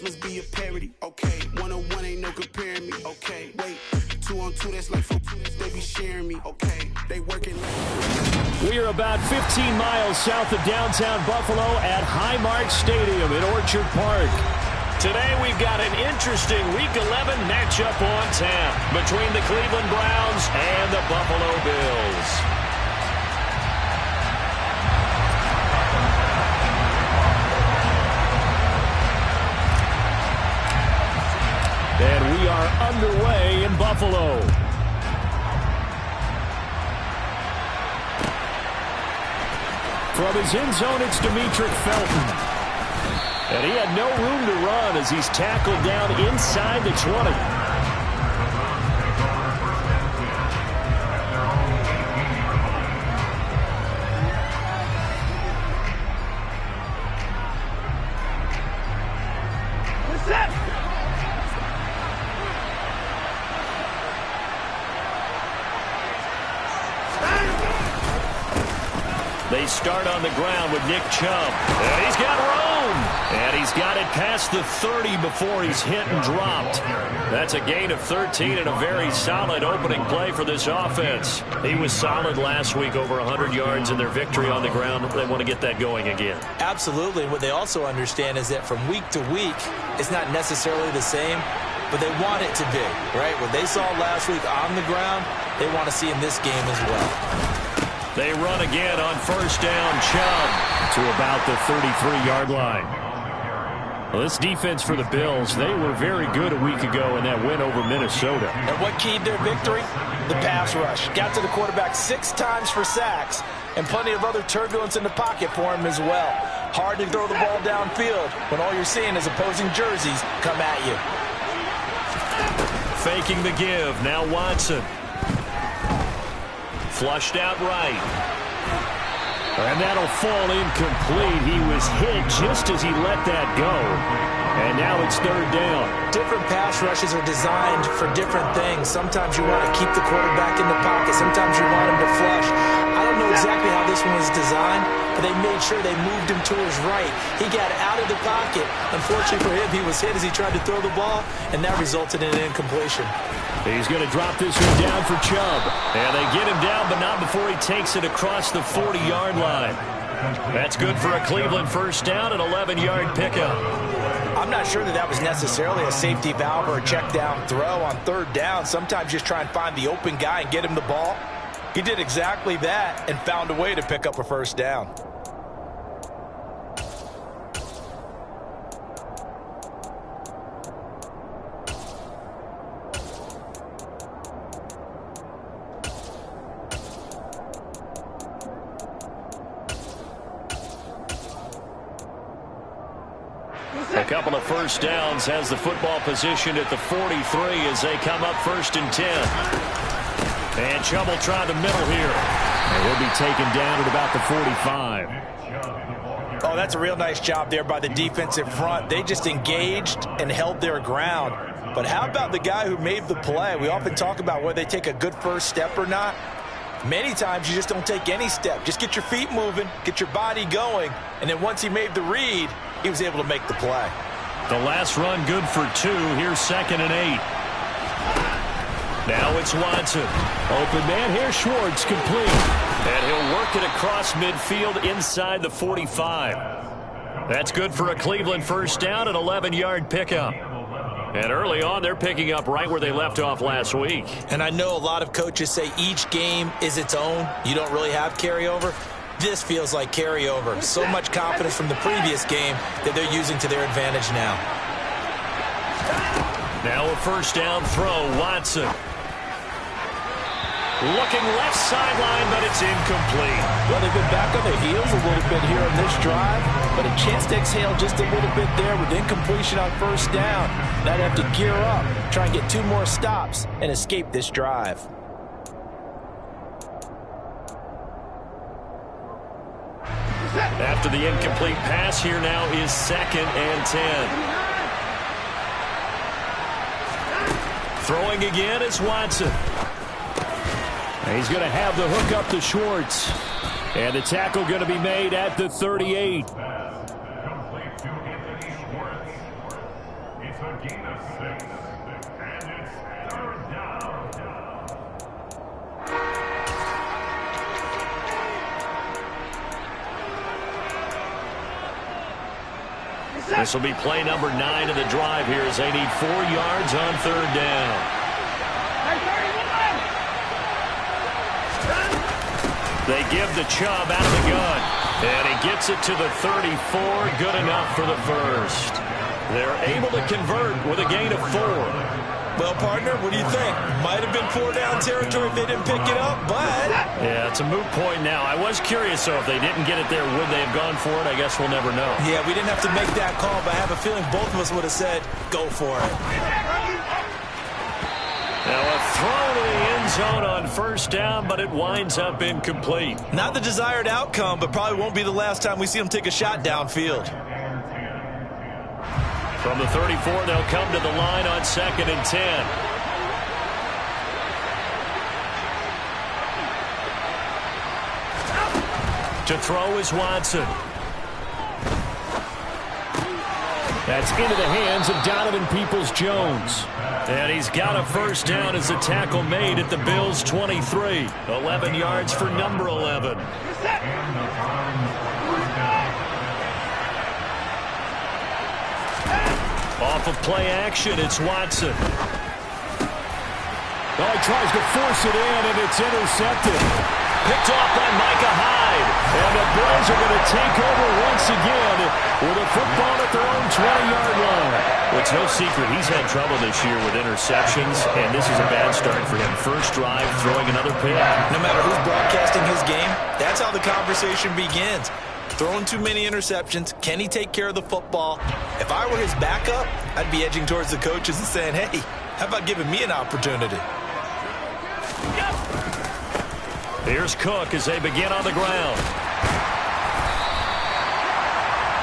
Must be a parody, okay. 1-on-1 ain't no comparing me, okay. Wait, 2-on-2, that's like 4, they be sharing me, okay. They working like... We are about 15 miles south of downtown Buffalo at Highmark Stadium in Orchard Park. Today we've got an interesting Week 11 matchup on tap between the Cleveland Browns and the Buffalo Bills. And we are underway in Buffalo. From his end zone, it's Demetric Felton. And he had no room to run as he's tackled down inside the 20. They start on the ground with Nick Chubb. And he's got room. And he's got it past the 30 before he's hit and dropped. That's a gain of 13 and a very solid opening play for this offense. He was solid last week, over 100 yards in their victory on the ground. They want to get that going again. Absolutely. And what they also understand is that from week to week, it's not necessarily the same, but they want it to be, right? What they saw last week on the ground, they want to see in this game as well. They run again on first down. Chubb to about the 33-yard line. Well, this defense for the Bills, they were very good a week ago in that win over Minnesota. And what keyed their victory? The pass rush. Got to the quarterback 6 times for sacks, and plenty of other turbulence in the pocket for him as well. Hard to throw the ball downfield when all you're seeing is opposing jerseys come at you. Faking the give. Now Watson. Flushed out right. And that'll fall incomplete. He was hit just as he let that go. And now it's third down. Different pass rushes are designed for different things. Sometimes you want to keep the quarterback in the pocket. Sometimes you want him to flush. I don't know exactly how this one was designed, but they made sure they moved him to his right. He got out of the pocket. Unfortunately for him, he was hit as he tried to throw the ball, and that resulted in an incompletion. He's going to drop this one down for Chubb. And they get him down, but not before he takes it across the 40-yard line. That's good for a Cleveland first down, an 11-yard pickup. I'm not sure that that was necessarily a safety valve or a check down throw on third down. Sometimes just try and find the open guy and get him the ball. He did exactly that and found a way to pick up a first down. A couple of first downs, has the football position at the 43 as they come up 1st and 10. And Chubb will try the middle here. And he'll be taken down at about the 45. Oh, that's a real nice job there by the defensive front. They just engaged and held their ground. But how about the guy who made the play? We often talk about whether they take a good first step or not. Many times you just don't take any step. Just get your feet moving, get your body going, and then once he made the read, he was able to make the play. The last run good for 2. Here's 2nd and 8. Now it's Watson. Open man here, Schwartz, complete. And he'll work it across midfield inside the 45. That's good for a Cleveland first down, an 11-yard pickup. And early on, they're picking up right where they left off last week. And I know a lot of coaches say each game is its own. You don't really have carryover. This feels like carryover. So much confidence from the previous game that they're using to their advantage now. Now a first down throw, Watson. Looking left sideline, but it's incomplete. Well, they've been back on their heels a little bit here on this drive, but a chance to exhale just a little bit there with incompletion on first down. Now they have to gear up, try and get 2 more stops, and escape this drive. After the incomplete pass, here now is 2nd and 10. Throwing again is Watson. He's going to have the hook up to Schwartz. And the tackle going to be made at the 38. This will be play number 9 of the drive here as they need 4 yards on 3rd down. They give the Chubb out of the gun. And he gets it to the 34. Good enough for the first. They're able to convert with a gain of 4. Well, partner, what do you think? Might have been 4-down territory if they didn't pick it up, but... Yeah, it's a moot point now. I was curious, though, if they didn't get it there, would they have gone for it? I guess we'll never know. Yeah, we didn't have to make that call, but I have a feeling both of us would have said, go for it. Now a throw to the end zone on 1st down, but it winds up incomplete. Not the desired outcome, but probably won't be the last time we see him take a shot downfield. From the 34, they'll come to the line on 2nd and 10. To throw is Watson. That's into the hands of Donovan Peoples-Jones. And he's got a 1st down as the tackle made at the Bills' 23. 11 yards for number 11. Off of play action, it's Watson. Oh, he tries to force it in, and it's intercepted. Picked off by Micah Hyde. And the Bills are going to take over once again with a football at their own 20-yard line. Well, it's no secret he's had trouble this year with interceptions, and this is a bad start for him. First drive, throwing another pick. No matter who's broadcasting his game, that's how the conversation begins. Throwing too many interceptions. Can he take care of the football? If I were his backup, I'd be edging towards the coaches and saying, hey, how about giving me an opportunity? Here's Cook as they begin on the ground.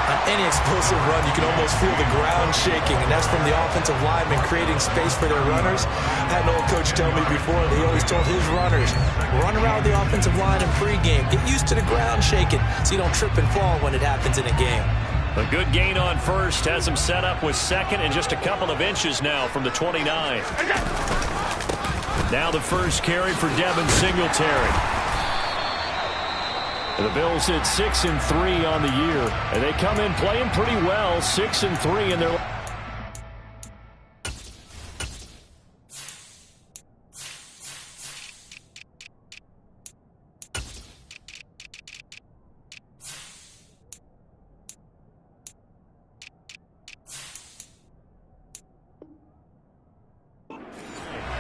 On any explosive run, you can almost feel the ground shaking, and that's from the offensive linemen creating space for their runners. I had an old coach tell me before that he always told his runners, run around the offensive line in pregame. Get used to the ground shaking so you don't trip and fall when it happens in a game. A good gain on 1st has them set up with 2nd and just a couple of inches now from the 29. Now the first carry for Devin Singletary. The Bills hit 6-3 on the year, and they come in playing pretty well, 6-3 in their.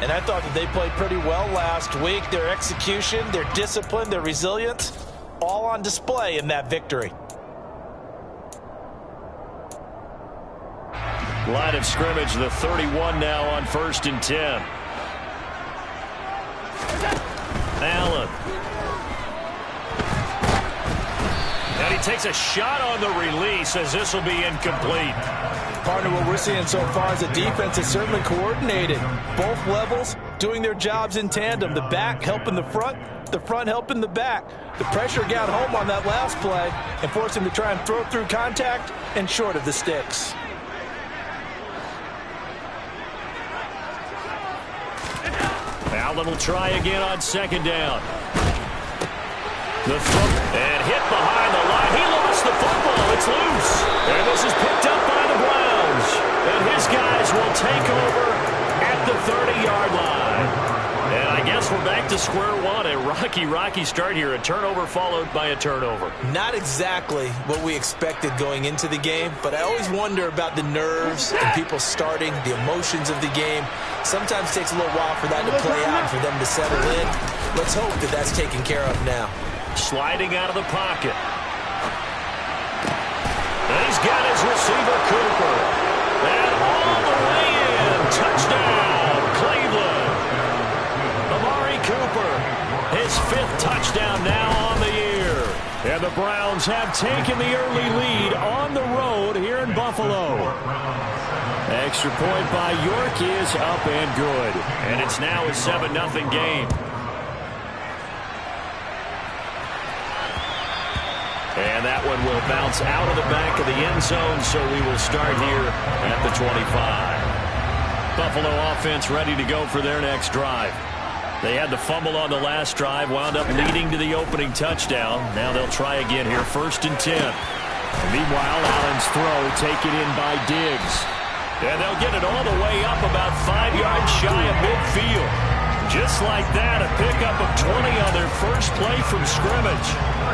And I thought that they played pretty well last week. Their execution, their discipline, their resilience, all on display in that victory. Line of scrimmage, the 31 now on 1st and 10. Allen. And he takes a shot on the release as this will be incomplete. Partner, what we're seeing so far is a defense that's certainly coordinated. Both levels doing their jobs in tandem. The back helping the front helping the back. The pressure got home on that last play and forced him to try and throw through contact and short of the sticks. Allen will try again on 2nd down. The throw and hit behind the line. He lost the football. It's loose. And this is picked up by the Browns. And his guys will take over at the 30-yard line. And I guess we're back to square one. A rocky start here. A turnover followed by a turnover. Not exactly what we expected going into the game, but I always wonder about the nerves and people starting, the emotions of the game. Sometimes it takes a little while for that to play out and for them to settle in. Let's hope that that's taken care of now. Sliding out of the pocket. And he's got his receiver, Cooper. And all the way in. Touchdown, Cleveland. Amari Cooper, his 5th touchdown now on the year. And the Browns have taken the early lead on the road here in Buffalo. Extra point by York is up and good. And it's now a 7-0 game. And that one will bounce out of the back of the end zone, so we will start here at the 25. Buffalo offense ready to go for their next drive. They had the fumble on the last drive, wound up leading to the opening touchdown. Now they'll try again here, 1st and 10. Meanwhile, Allen's throw taken in by Diggs. And they'll get it all the way up about 5 yards shy of midfield. Just like that, a pickup of 20 on their first play from scrimmage.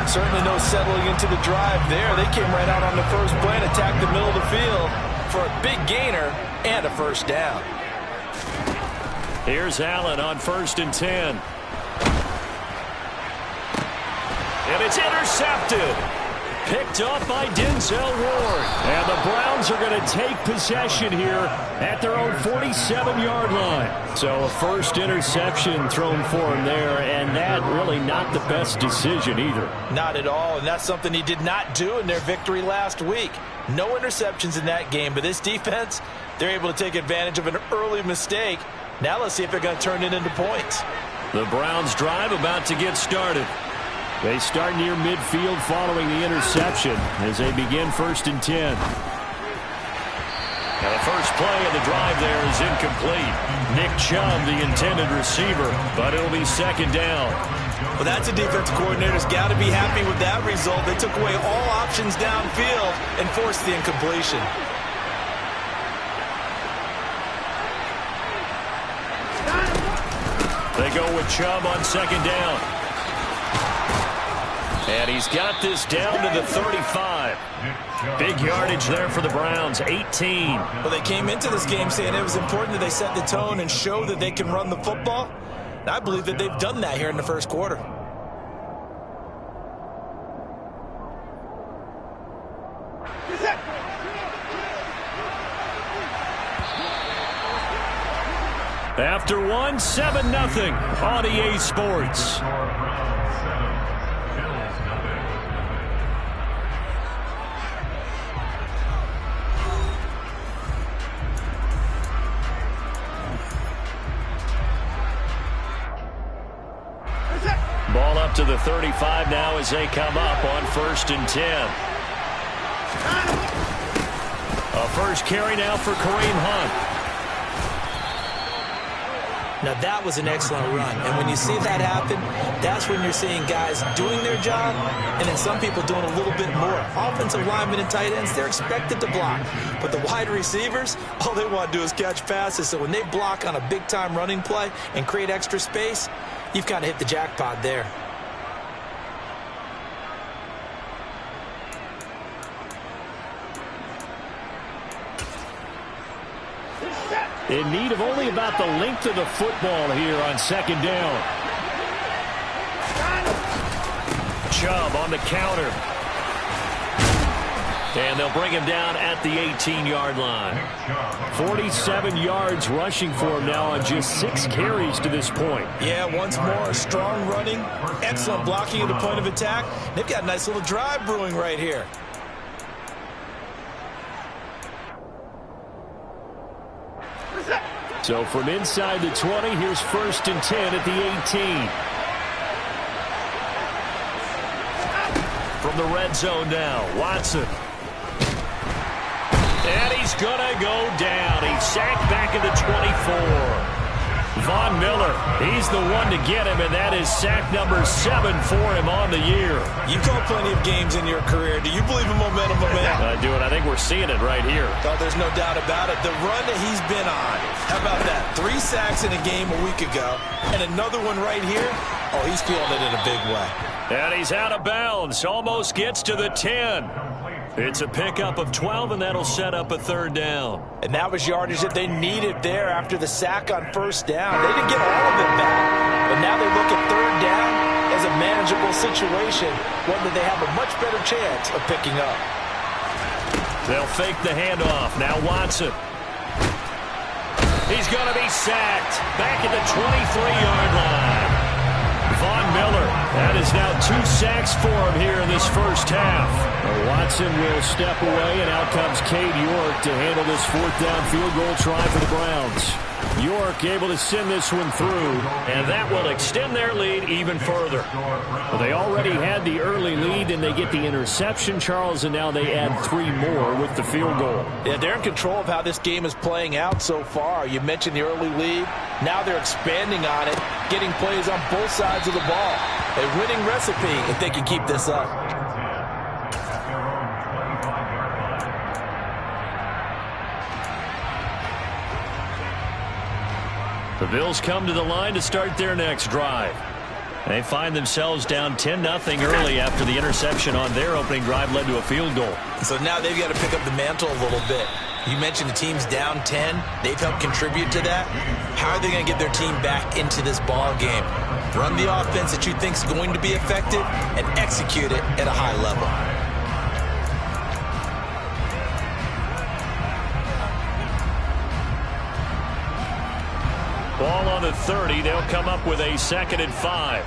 Certainly no settling into the drive there. They came right out on the first play and attacked the middle of the field for a big gainer and a first down. Here's Allen on 1st and 10. And it's intercepted. Picked off by Denzel Ward. And the Browns are going to take possession here at their own 47-yard line. So a first interception thrown for him there, and that really not the best decision either. Not at all, and that's something he did not do in their victory last week. No interceptions in that game, but this defense, they're able to take advantage of an early mistake. Now let's see if they're going to turn it into points. The Browns drive about to get started. They start near midfield following the interception as they begin 1st and 10. Now the first play of the drive there is incomplete. Nick Chubb, the intended receiver, but it'll be 2nd down. Well, that's a defensive coordinator's got to be happy with that result. They took away all options downfield and forced the incompletion. They go with Chubb on 2nd down. And he's got this down to the 35. Big yardage there for the Browns, 18. Well, they came into this game saying it was important that they set the tone and show that they can run the football. And I believe that they've done that here in the first quarter. After one, 7-0 on EA Sports. Ball up to the 35 now as they come up on 1st and 10. A first carry now for Kareem Hunt. Now that was an excellent run, and when you see that happen, that's when you're seeing guys doing their job and then some people doing a little bit more. Offensive linemen and tight ends, they're expected to block, but the wide receivers, all they want to do is catch passes. So when they block on a big-time running play and create extra space, you've kind of hit the jackpot there. In need of only about the length of the football here on 2nd down. Chubb on the counter. And they'll bring him down at the 18-yard line. 47 yards rushing for him now on just 6 carries to this point. Yeah, once more, strong running, excellent blocking at the point of attack. They've got a nice little drive brewing right here. So from inside the 20, here's 1st and 10 at the 18. From the red zone now, Watson. And he's going to go down. He's sacked back at the 24. Von Miller, he's the one to get him, and that is sack number 7 for him on the year. You call plenty of games in your career. Do you believe in momentum, my man? I do, and I think we're seeing it right here. Oh, there's no doubt about it. The run that he's been on. How about that? 3 sacks in a game a week ago, and another one right here. Oh, he's feeling it in a big way. And he's out of bounds. Almost gets to the 10. It's a pickup of 12, and that'll set up a 3rd down. And that was yardage that they needed there after the sack on 1st down. They didn't get all of it back, but now they look at 3rd down as a manageable situation, one that they have a much better chance of picking up. They'll fake the handoff. Now Watson. He's going to be sacked back at the 23-yard line. Von Miller, that is now 2 sacks for him here in this first half. Watson will step away, and out comes Cade York to handle this 4th down field goal try for the Browns. York able to send this one through, and that will extend their lead even further. Well, they already had the early lead, and they get the interception, Charles, and now they add 3 more with the field goal. Yeah, they're in control of how this game is playing out so far. You mentioned the early lead. Now they're expanding on it, getting plays on both sides of the ball. A winning recipe if they can keep this up. The Bills come to the line to start their next drive. They find themselves down 10-0 early after the interception on their opening drive led to a field goal. So now they've got to pick up the mantle a little bit. You mentioned the team's down 10. They've helped contribute to that. How are they going to get their team back into this ball game? Run the offense that you think is going to be effective and execute it at a high level. Ball on the 30. They'll come up with a 2nd and 5.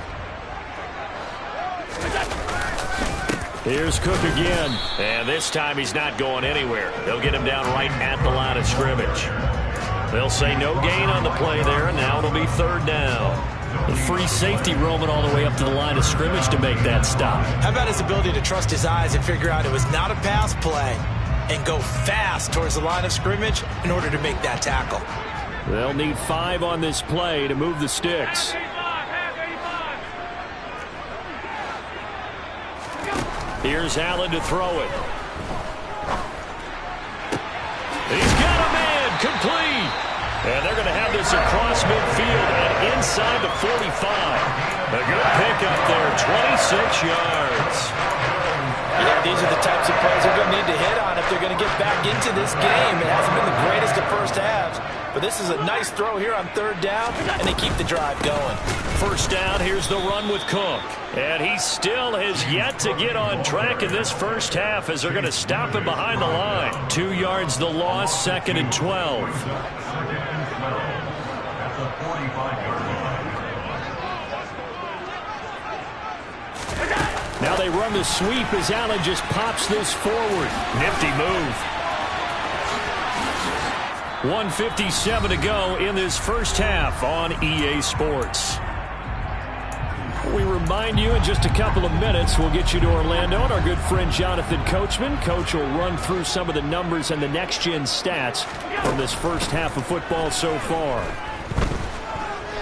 Here's Cook again. And this time he's not going anywhere. They'll get him down right at the line of scrimmage. They'll say no gain on the play there, and now it'll be 3rd down. The free safety roaming all the way up to the line of scrimmage to make that stop. How about his ability to trust his eyes and figure out it was not a pass play and go fast towards the line of scrimmage in order to make that tackle? They'll need 5 on this play to move the sticks. Here's Allen to throw it. He's got a man, complete. And they're going to have this across midfield and inside the 45. A good pickup there, 26 yards. Yeah, these are the types of plays they're going to need to hit on if they're going to get back into this game. It hasn't been the greatest of first halves, but this is a nice throw here on 3rd down, and they keep the drive going. 1st down, here's the run with Cook. And he still has yet to get on track in this first half as they're going to stop him behind the line. 2 yards the loss, 2nd and 12. Now they run the sweep as Allen just pops this forward. Nifty move. 1:57 to go in this first half on EA Sports. We remind you in just a couple of minutes we'll get you to Orlando and our good friend Jonathan Coachman. Coach will run through some of the numbers and the next-gen stats from this first half of football so far.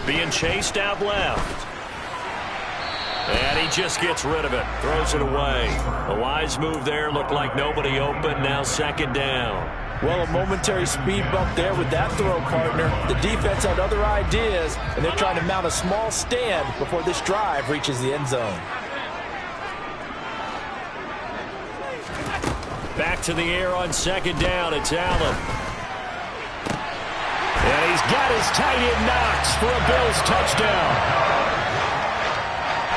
Being chased out left. And he just gets rid of it. Throws it away. A wise move there. Looked like nobody open. Now 2nd down. Well, a momentary speed bump there with that throw, partner. The defense had other ideas, and they're trying to mount a small stand before this drive reaches the end zone. Back to the air on 2nd down. It's Allen. And he's got his tight end Knox for a Bills touchdown.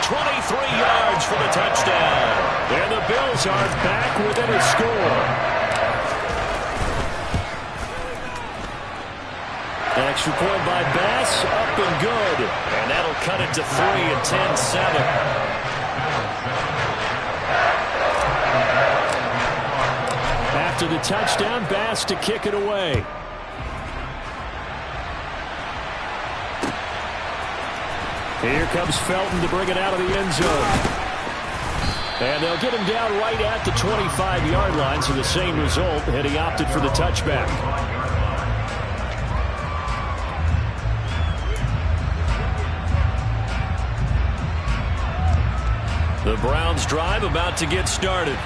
23 yards for the touchdown. And the Bills are back within a score. Extra point by Bass, up and good. And that'll cut it to 3 and 10-7. After the touchdown, Bass to kick it away. Here comes Felton to bring it out of the end zone. And they'll get him down right at the 25-yard line, so the same result, and he opted for the touchback. The Browns drive about to get started.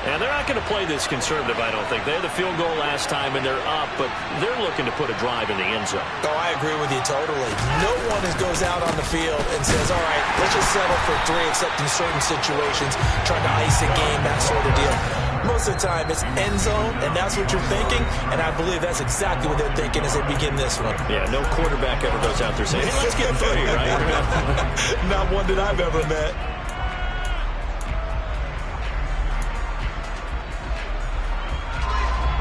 And they're not going to play this conservative, I don't think. They had the field goal last time, and they're up, but they're looking to put a drive in the end zone. Oh, I agree with you totally. No one goes out on the field and says, all right, let's just settle for 3, except in certain situations, trying to ice a game, that sort of deal. Most of the time, it's end zone, and that's what you're thinking, and I believe that's exactly what they're thinking as they begin this one. Yeah, no quarterback ever goes out there saying, hey, let's get 3, right? Not one that I've ever met.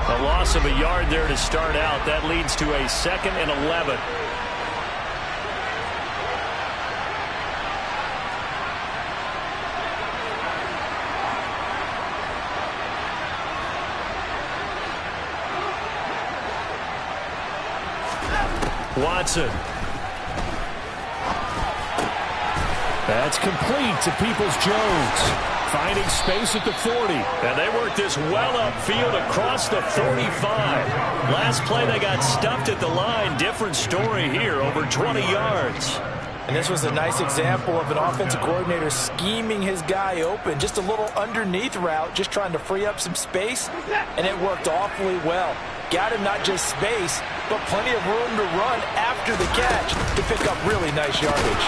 A loss of a yard there to start out. That leads to a 2nd and 11. Watson. That's complete to Peoples-Jones. Finding space at the 40. And they work this well upfield across the 45. Last play they got stuffed at the line. Different story here, over 20 yards. And this was a nice example of an offensive coordinator scheming his guy open. Just a little underneath route, just trying to free up some space, and it worked awfully well. Got him not just space, but plenty of room to run after the catch to pick up really nice yardage.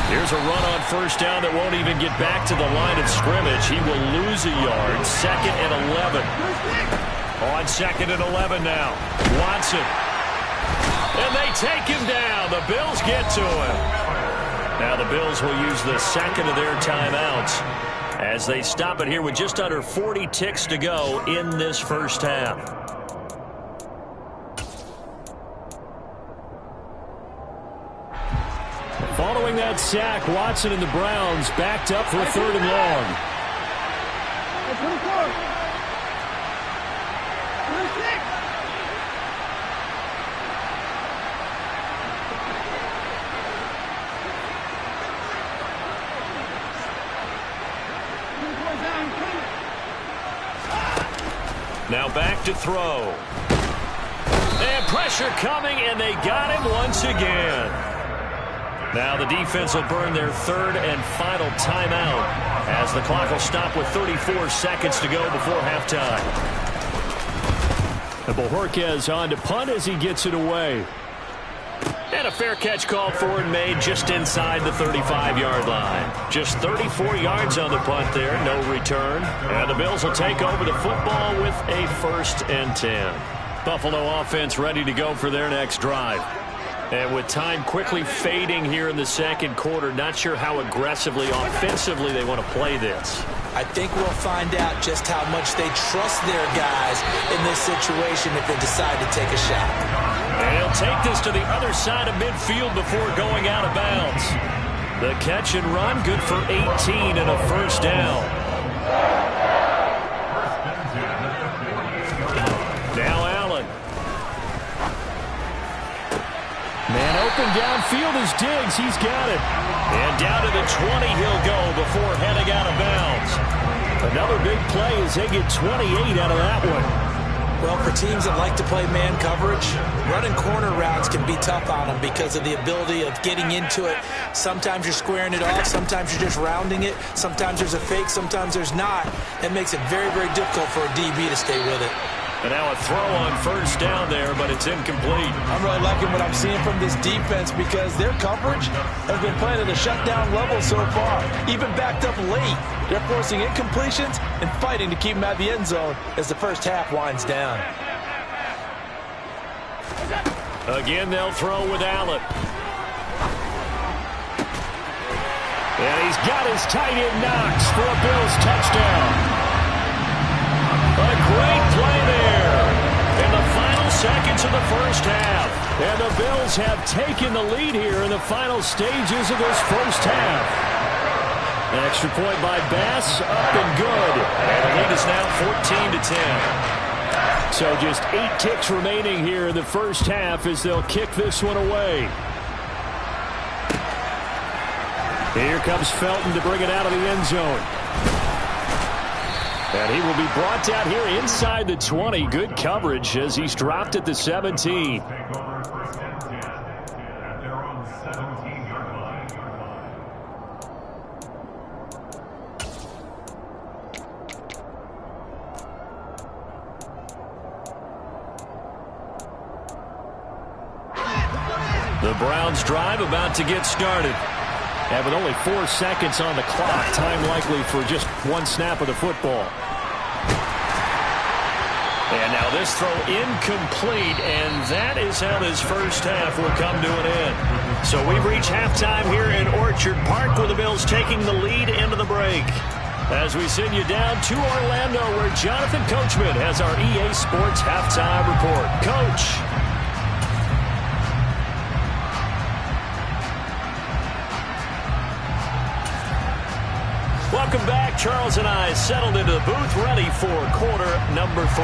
Here's a run on first down that won't even get back to the line of scrimmage. He will lose a yard. 2nd and 11. On 2nd and 11 now. Watson. And they take him down. The Bills get to him. Now the Bills will use the second of their timeouts as they stop it here with just under 40 ticks to go in this first half. Following that sack, Watson and the Browns backed up for a 3rd and long. Now back to throw. And pressure coming, and they got him once again. Now the defense will burn their 3rd and final timeout as the clock will stop with 34 seconds to go before halftime. And Bojorquez on to punt as he gets it away. And a fair catch called for and made just inside the 35-yard line. Just 34 yards on the punt there, no return. And the Bills will take over the football with a 1st and 10. Buffalo offense ready to go for their next drive. And with time quickly fading here in the second quarter, not sure how aggressively, offensively they want to play this. I think we'll find out just how much they trust their guys in this situation if they decide to take a shot. And he'll take this to the other side of midfield before going out of bounds. The catch and run, good for 18 and a 1st down. Now Allen. Man open downfield is Diggs. He's got it. And down to the 20 he'll go before heading out of bounds. Another big play as they get 28 out of that one. Well, for teams that like to play man coverage, running corner routes can be tough on them because of the ability of getting into it. Sometimes you're squaring it off. Sometimes you're just rounding it. Sometimes there's a fake. Sometimes there's not. It makes it very, very difficult for a DB to stay with it. And now a throw on first down there, but it's incomplete. I'm really liking what I'm seeing from this defense because their coverage has been playing at a shutdown level so far. Even backed up late, they're forcing incompletions and fighting to keep them out of the end zone as the first half winds down. Again, they'll throw with Allen. And he's got his tight end Knox for a Bills touchdown. A great play there in the final seconds of the first half. And the Bills have taken the lead here in the final stages of this first half. An extra point by Bass, up and good. And the lead is now 14-10. So just 8 ticks remaining here in the first half as they'll kick this one away. Here comes Felton to bring it out of the end zone. And he will be brought down here inside the 20. Good coverage as he's dropped at the 17. The Browns drive about to get started. And with only 4 seconds on the clock, time likely for just one snap of the football. And now this throw incomplete, and that is how this first half will come to an end. So we've reached halftime here in Orchard Park with the Bills taking the lead into the break. As we send you down to Orlando where Jonathan Coachman has our EA Sports halftime report. Coach. Welcome back. Charles and I settled into the booth, ready for quarter number 3.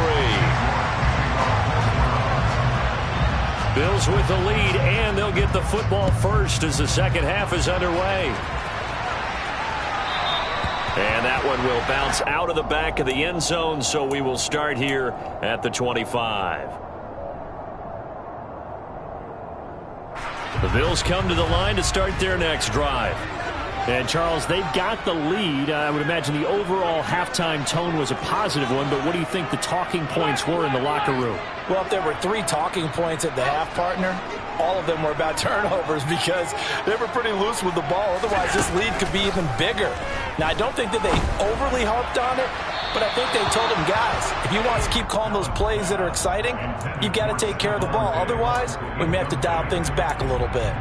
Bills with the lead, and they'll get the football first as the second half is underway. And that one will bounce out of the back of the end zone, so we will start here at the 25. The Bills come to the line to start their next drive. And, Charles, they've got the lead. I would imagine the overall halftime tone was a positive one, but what do you think the talking points were in the locker room? Well, if there were 3 talking points at the half, partner, all of them were about turnovers because they were pretty loose with the ball. Otherwise, this lead could be even bigger. Now, I don't think that they overly harped on it, but I think they told them, guys, if you want to keep calling those plays that are exciting, you've got to take care of the ball. Otherwise, we may have to dial things back a little bit.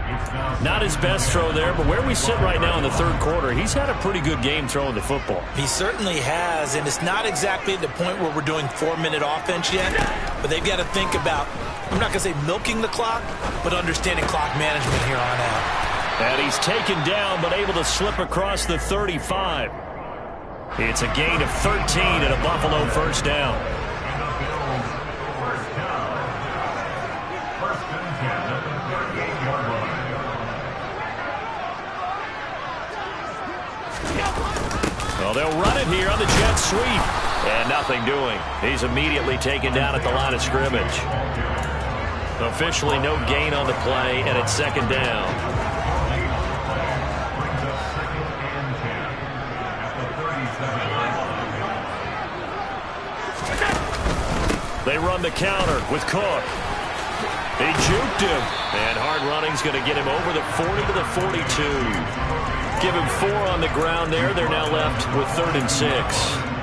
Not his best throw there, but where we sit right now in the third quarter, he's had a pretty good game throwing the football. He certainly has, and it's not exactly at the point where we're doing 4-minute offense yet, but they've got to think about, I'm not going to say milking the clock, but understanding clock management here on out. And he's taken down, but able to slip across the 35. It's a gain of 13 and a Buffalo first down. Well, they'll run it here on the jet sweep. And nothing doing. He's immediately taken down at the line of scrimmage. Officially no gain on the play, and it's second down. They run the counter with Cook. He juked him. And hard running's going to get him over the 40 to the 42. Give him 4 on the ground there. They're now left with 3rd and 6.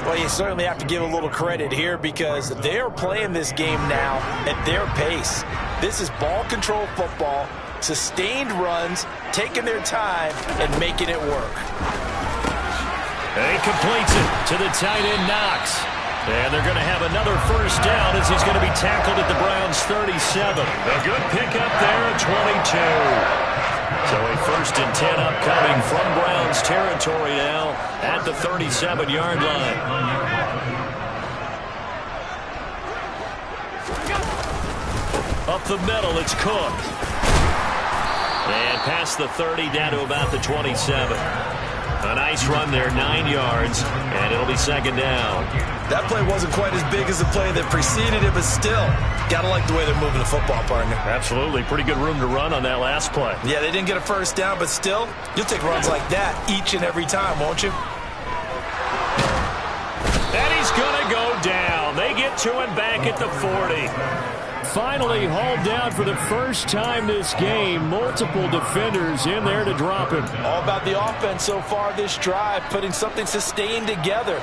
Well, you certainly have to give a little credit here because they're playing this game now at their pace. This is ball control football, sustained runs, taking their time, and making it work. And he completes it to the tight end, Knox. And they're going to have another first down as he's going to be tackled at the Browns' 37. A good pickup there at 22. So a 1st and 10 upcoming from Browns territory now at the 37-yard line. Up the middle, it's Cook. And past the 30 down to about the 27. A nice run there, 9 yards, and it'll be second down. That play wasn't quite as big as the play that preceded it, but still, got to like the way they're moving the football, partner. Absolutely. Pretty good room to run on that last play. Yeah, they didn't get a first down, but still, you'll take runs like that each and every time, won't you? And he's going to go down. They get to him back at the 40. Finally hauled down for the first time this game. Multiple defenders in there to drop him. All about the offense so far this drive, putting something sustained together.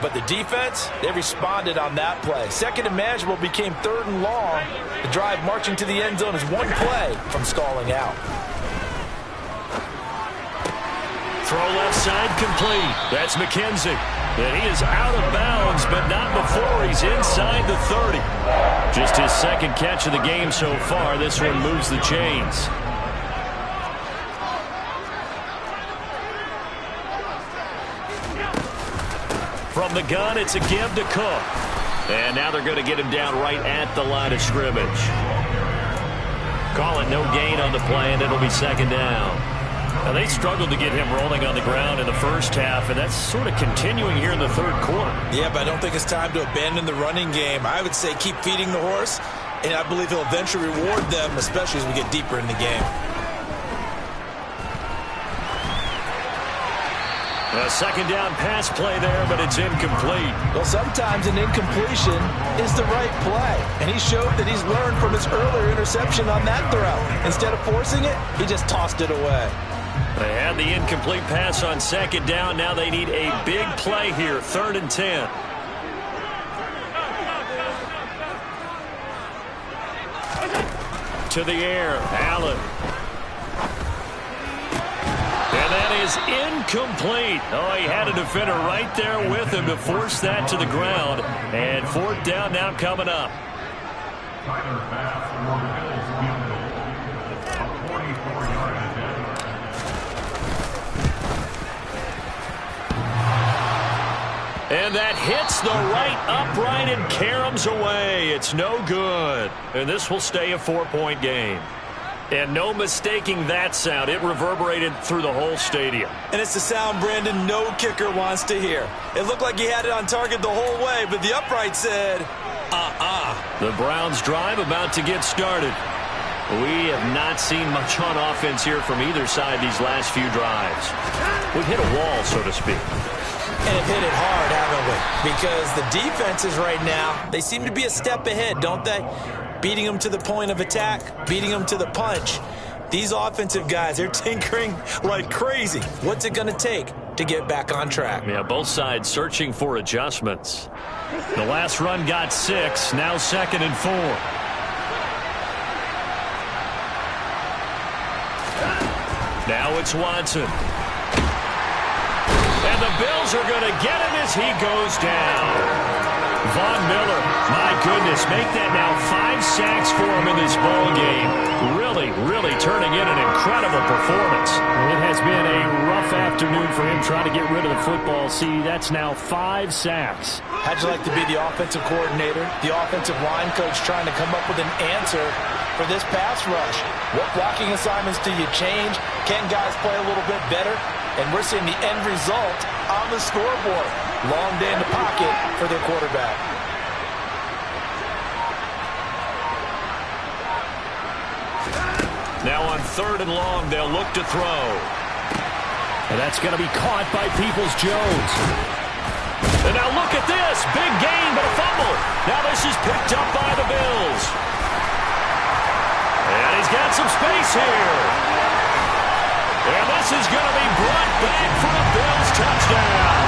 But the defense, they responded on that play. 2nd and manageable became 3rd and long. The drive marching to the end zone is one play from stalling out. Throw left side complete. That's McKenzie. And he is out of bounds, but not before he's inside the 30. Just his 2nd catch of the game so far. This one moves the chains. From the gun, it's a give to Cook. And now they're going to get him down right at the line of scrimmage. Call it no gain on the play, and it'll be second down. Now, they struggled to get him rolling on the ground in the first half, and that's sort of continuing here in the third quarter. Yeah, but I don't think it's time to abandon the running game. I would say keep feeding the horse, and I believe he'll eventually reward them, especially as we get deeper in the game. A second down pass play there, but it's incomplete. Well, sometimes an incompletion is the right play, and he showed that he's learned from his earlier interception on that throw. Instead of forcing it, he just tossed it away. They had the incomplete pass on second down. Now they need a big play here, 3rd and 10. To the air, Allen. And that is incomplete. Oh, he had a defender right there with him to force that to the ground. And 4th down now coming up. And that hits the right upright and caroms away. It's no good. And this will stay a 4-point game. And no mistaking that sound. It reverberated through the whole stadium. And it's the sound, Brandon, no kicker wants to hear. It looked like he had it on target the whole way, but the upright said, The Browns drive about to get started. We have not seen much on offense here from either side these last few drives. We've hit a wall, so to speak. And have hit it hard, haven't we? Because the defenses right now, they seem to be a step ahead, don't they? Beating them to the point of attack, beating them to the punch. These offensive guys, they're tinkering like crazy. What's it going to take to get back on track? Yeah, both sides searching for adjustments. The last run got 6, now 2nd and 4. Now it's Watson. And the Bills are going to get him as he goes down. Von Miller, my goodness, make that now 5 sacks for him in this ball game. Really turning in an incredible performance. It has been a rough afternoon for him trying to get rid of the football. See, that's now 5 sacks. How'd you like to be the offensive coordinator, the offensive line coach trying to come up with an answer for this pass rush? What blocking assignments do you change? Can guys play a little bit better? And we're seeing the end result on the scoreboard. Long day in the pocket for their quarterback. Now on 3rd and long, they'll look to throw. And that's going to be caught by Peoples-Jones. And now look at this. Big gain, but a fumble. Now this is picked up by the Bills. And he's got some space here. And this is going to be brought back for a Bills touchdown.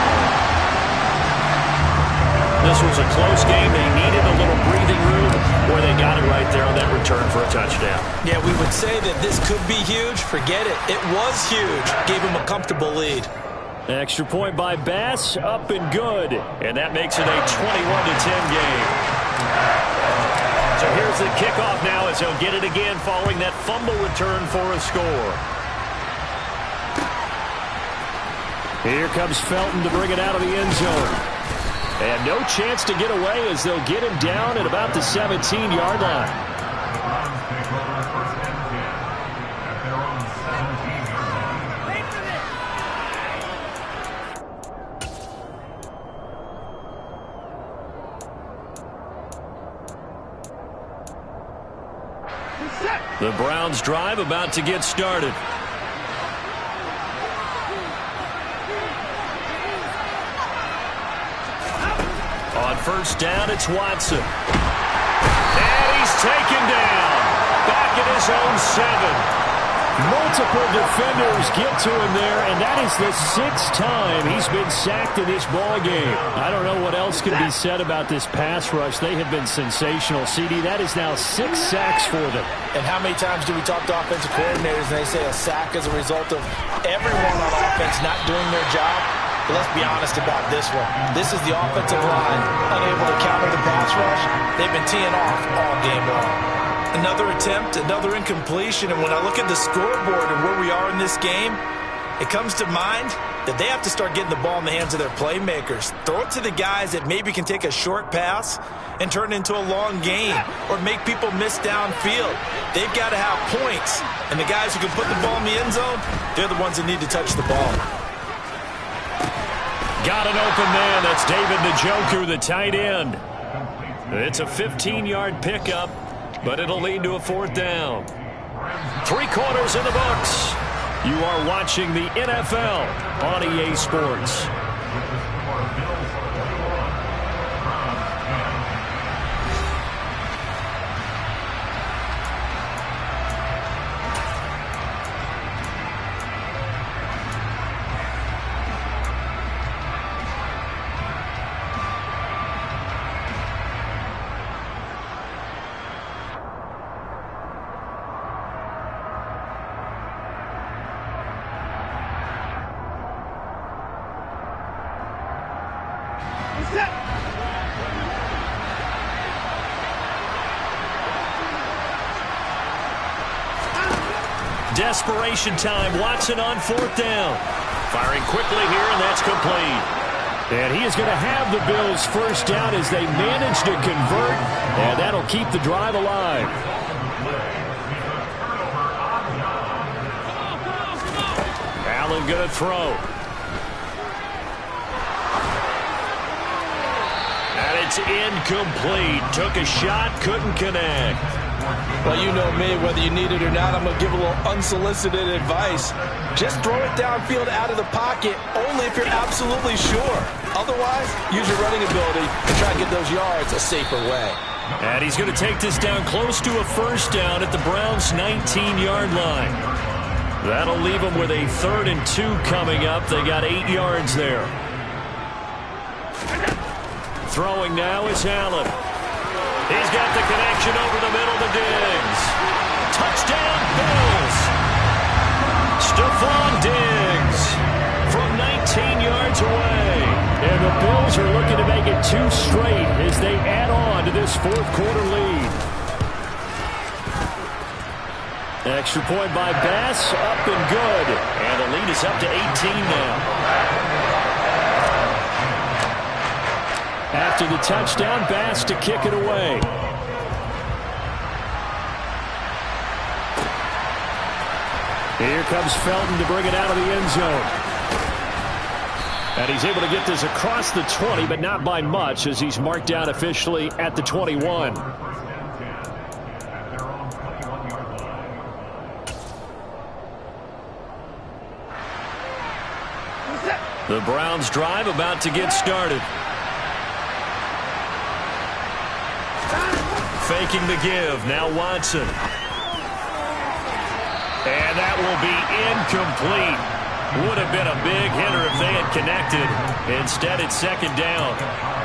This was a close game. They needed a little breathing room, where they got it right there on that return for a touchdown. Yeah, we would say that this could be huge. Forget it. It was huge. Gave him a comfortable lead. Extra point by Bass, up and good. And that makes it a 21-10 game. So here's the kickoff now as he'll get it again following that fumble return for a score. Here comes Felton to bring it out of the end zone. And no chance to get away as they'll get him down at about the 17-yard line. The Browns drive about to get started. On 1st down, it's Watson. And he's taken down. Back at his own 7. Multiple defenders get to him there, and that is the 6th time he's been sacked in this ball game. I don't know what else can be said about this pass rush. They have been sensational. CD, that is now 6 sacks for them. And how many times do we talk to offensive coordinators and they say a sack is a result of everyone on offense not doing their job? But let's be honest about this one. This is the offensive line unable to counter the pass rush. They've been teeing off all game long. Another attempt, another incompletion, and when I look at the scoreboard and where we are in this game, it comes to mind that they have to start getting the ball in the hands of their playmakers. Throw it to the guys that maybe can take a short pass and turn it into a long gain or make people miss downfield. They've got to have points, and the guys who can put the ball in the end zone, they're the ones that need to touch the ball. Got an open man. That's David Njoku, the tight end. It's a 15-yard pickup, but it'll lead to a 4th down. 3 quarters in the books. You are watching the NFL on EA Sports. Desperation time. Watson on 4th down. Firing quickly here, and that's complete. And he is going to have the Bills first down as they manage to convert, and that'll keep the drive alive. Allen going to throw. And it's incomplete. Took a shot, couldn't connect. Well, you know me, whether you need it or not, I'm going to give a little unsolicited advice. Just throw it downfield out of the pocket, only if you're absolutely sure. Otherwise, use your running ability and try to get those yards a safer way. And he's going to take this down close to a first down at the Browns' 19-yard line. That'll leave them with a 3rd and 2 coming up. They got 8 yards there. Throwing now is Allen. He's got the connection over the middle to Diggs. Touchdown, Bills. Stephon Diggs from 19 yards away. And the Bills are looking to make it 2 straight as they add on to this 4th quarter lead. Extra point by Bass, up and good. And the lead is up to 18 now. After the touchdown, Bass to kick it away. Here comes Felton to bring it out of the end zone. And he's able to get this across the 20, but not by much, as he's marked down officially at the 21. The Browns drive about to get started. Faking the give. Now Watson. And that will be incomplete. Would have been a big hitter if they had connected. Instead, it's 2nd down.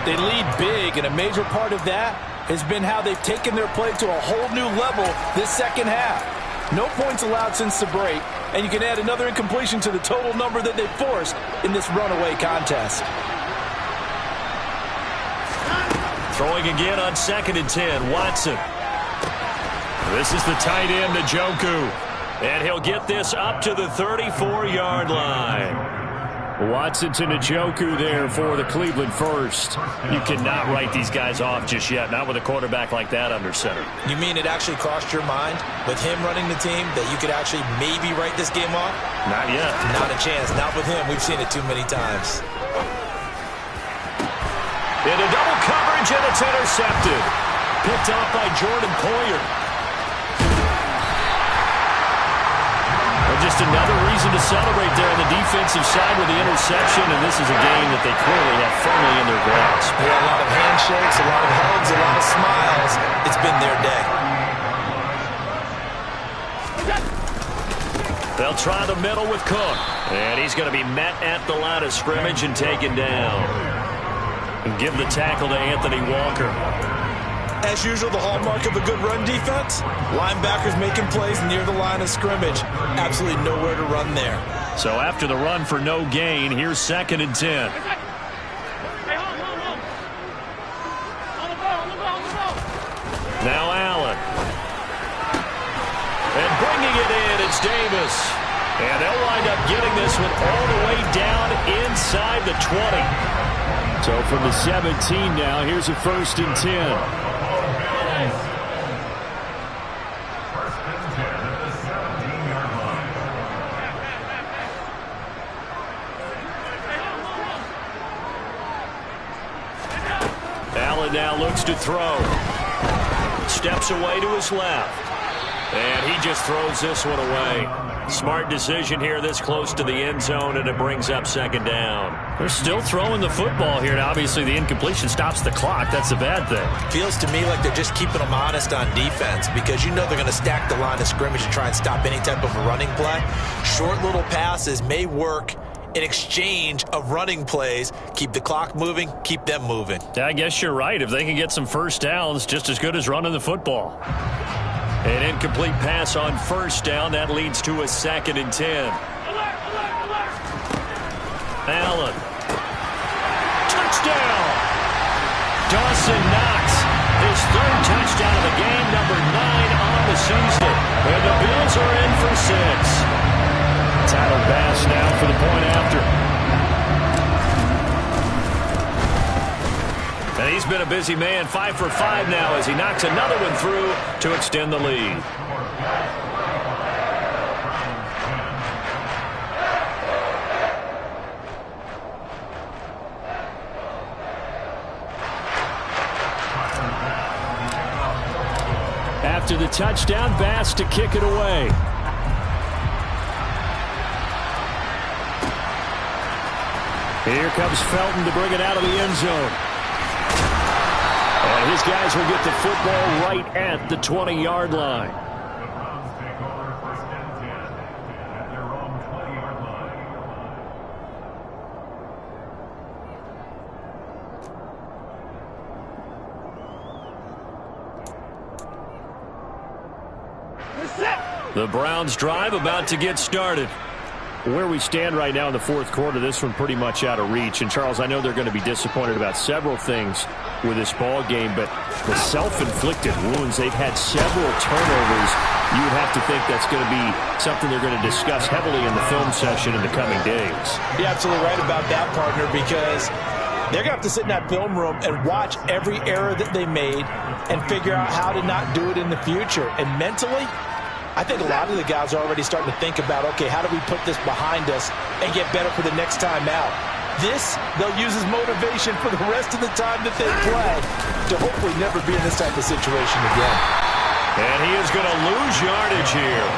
They lead big, and a major part of that has been how they've taken their play to a whole new level this second half. No points allowed since the break, and you can add another incompletion to the total number that they forced in this runaway contest. Throwing again on 2nd and 10, Watson. This is the tight end, Njoku. And he'll get this up to the 34-yard line. Watson to Njoku there for the Cleveland first. You cannot write these guys off just yet, not with a quarterback like that under center. You mean it actually crossed your mind with him running the team that you could actually maybe write this game off? Not yet. Not a chance. Not with him. We've seen it too many times. Into double coverage, and it's intercepted. Picked off by Jordan Poyer. Well, just another reason to celebrate there on the defensive side with the interception, and this is a game that they clearly have firmly in their grasp. Yeah, a lot of handshakes, a lot of hugs, a lot of smiles. It's been their day. They'll try the middle with Cook. And he's going to be met at the line of scrimmage and taken down. And give the tackle to Anthony Walker. As usual, the hallmark of a good run defense, linebackers making plays near the line of scrimmage. Absolutely nowhere to run there. So after the run for no gain, here's 2nd and 10. Now Allen. And bringing it in, it's Davis. And they'll wind up getting this one all the way down inside the 20. So from the 17 now, here's a 1st and 10. Allen now looks to throw. Steps away to his left. And he just throws this one away. Smart decision here this close to the end zone, and it brings up 2nd down. They're still throwing the football here, and obviously the incompletion stops the clock. That's a bad thing. Feels to me like they're just keeping them honest on defense because you know they're going to stack the line of scrimmage and try and stop any type of a running play. Short little passes may work in exchange of running plays. Keep the clock moving, keep them moving. I guess you're right. If they can get some first downs, just as good as running the football. An incomplete pass on 1st down. That leads to a 2nd and 10. Allen. Touchdown! Dawson Knox. His 3rd touchdown of the game, number 9 on the season. And the Bills are in for 6. Tyler Bass now for the point after. And he's been a busy man, 5 for 5 now as he knocks another one through to extend the lead. After the touchdown, Bass to kick it away. Here comes Felton to bring it out of the end zone. And his guys will get the football right at the 20-yard line. The Browns drive about to get started. Where we stand right now in the fourth quarter, this one pretty much out of reach. And, Charles, I know they're going to be disappointed about several things with this ball game, but the self-inflicted wounds, they've had several turnovers. You would have to think that's going to be something they're going to discuss heavily in the film session in the coming days. You're absolutely right about that, partner, because they're going to have to sit in that film room and watch every error that they made and figure out how to not do it in the future. And mentally, I think a lot of the guys are already starting to think about, okay, how do we put this behind us and get better for the next time out? This, they'll use as motivation for the rest of the time that they play to hopefully never be in this type of situation again. And he is going to lose yardage here.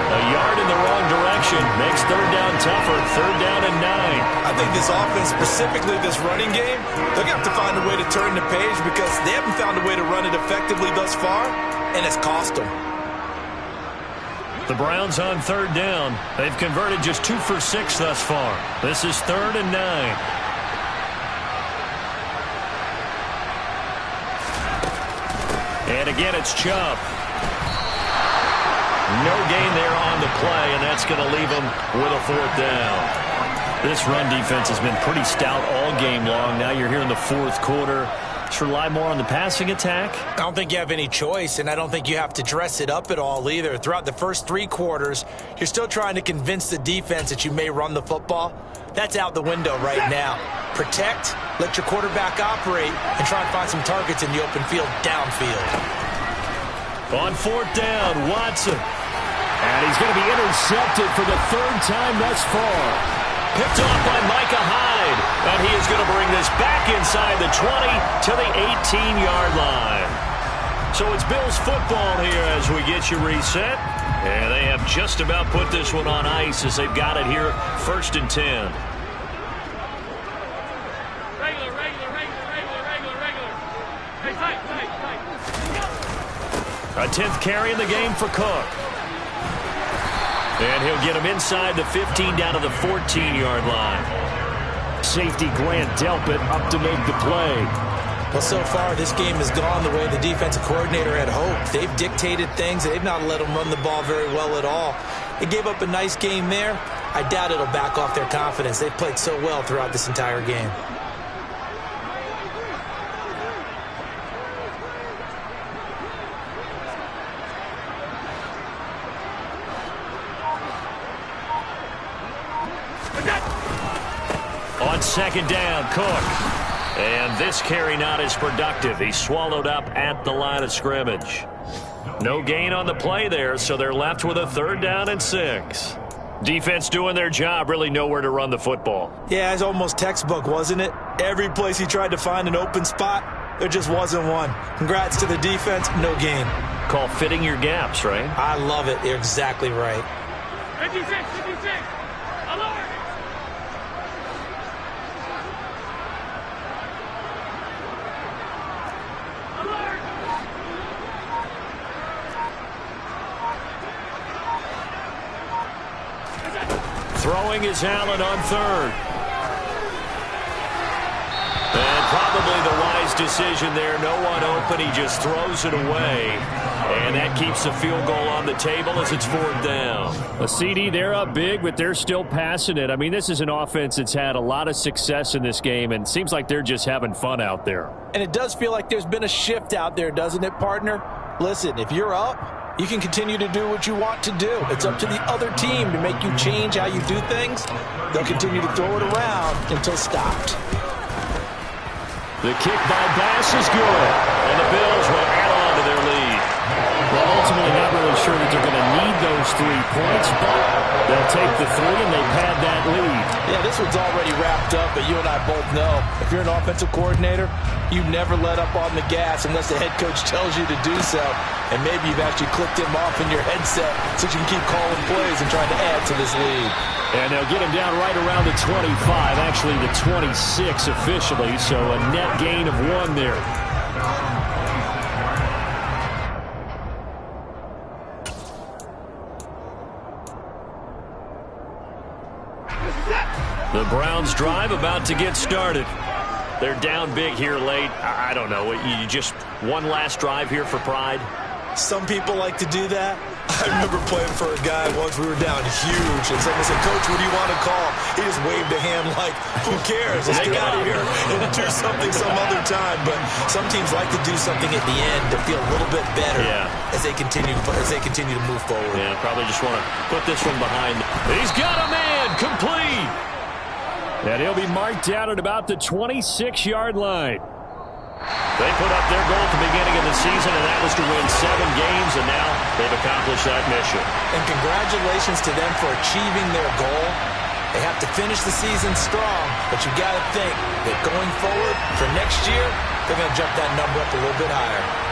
A yard in the wrong direction makes third down tougher, third down and 9. I think this offense, specifically this running game, they're going to have to find a way to turn the page because they haven't found a way to run it effectively thus far, and it's cost them. The Browns on third down. They've converted just 2 for 6 thus far. This is third and 9. And again, it's Chubb. No gain there on the play, and that's going to leave them with a fourth down. This run defense has been pretty stout all game long. Now you're here in the fourth quarter. Just rely more on the passing attack? I don't think you have any choice, and I don't think you have to dress it up at all either. Throughout the first 3 quarters, you're still trying to convince the defense that you may run the football. That's out the window right now. Protect, let your quarterback operate, and try and find some targets in the open field downfield. On fourth down, Watson. And he's going to be intercepted for the third time thus far. Picked off by Micah Hyde. And he is going to bring this back inside the 20 to the 18-yard line. So it's Bills football here as we get you reset. And they have just about put this one on ice as they've got it here, first and 10. A 10th carry in the game for Cook. And he'll get him inside the 15 down to the 14-yard line. Safety Grant Delpit up to make the play. Well, so far, this game has gone the way the defensive coordinator had hoped. They've dictated things. They've not let them run the ball very well at all. They gave up a nice game there. I doubt it'll back off their confidence. They've played so well throughout this entire game. On second down, Cook. And this carry not as productive. He's swallowed up at the line of scrimmage. No gain on the play there, so they're left with a third down and 6. Defense doing their job, really nowhere to run the football. Yeah, it's almost textbook, wasn't it? Every place he tried to find an open spot, there just wasn't one. Congrats to the defense, no gain. Call fitting your gaps, right? I love it. You're exactly right. 56, 56. Alert! Throwing is Allen on third. And probably the wise decision there. No one open. He just throws it away. And that keeps the field goal on the table as it's fourth down. A CD, they're up big, but they're still passing it. I mean, this is an offense that's had a lot of success in this game, and it seems like they're just having fun out there. And it does feel like there's been a shift out there, doesn't it, partner? Listen, if you're up, you can continue to do what you want to do. It's up to the other team to make you change how you do things. They'll continue to throw it around until stopped. The kick by Bass is good. And the Bills will add on to their lead. Well, ultimately not really sure that they're going to need those 3 points, but they'll take the 3 and they pad that lead. Yeah, this one's already wrapped up, but you and I both know if you're an offensive coordinator, you never let up on the gas unless the head coach tells you to do so. And maybe you've actually clicked him off in your headset so you can keep calling plays and trying to add to this lead. And they'll get him down right around the 25, actually the 26 officially, so a net gain of 1 there. The Browns drive about to get started. They're down big here late. I don't know. You just one last drive here for pride? Some people like to do that. I remember playing for a guy once. We were down huge, and someone said, "Coach, what do you want to call?" He just waved a hand like, who cares? Let's get out of here and do something some other time. But some teams like to do something at the end to feel a little bit better as they continue to move forward. Yeah, probably just want to put this one behind. He's got a man, complete. And he'll be marked down at about the 26-yard line. They put up their goal at the beginning of the season, and that was to win 7 games, and now they've accomplished that mission. And congratulations to them for achieving their goal. They have to finish the season strong, but you got to think that going forward for next year, they're going to jump that number up a little bit higher.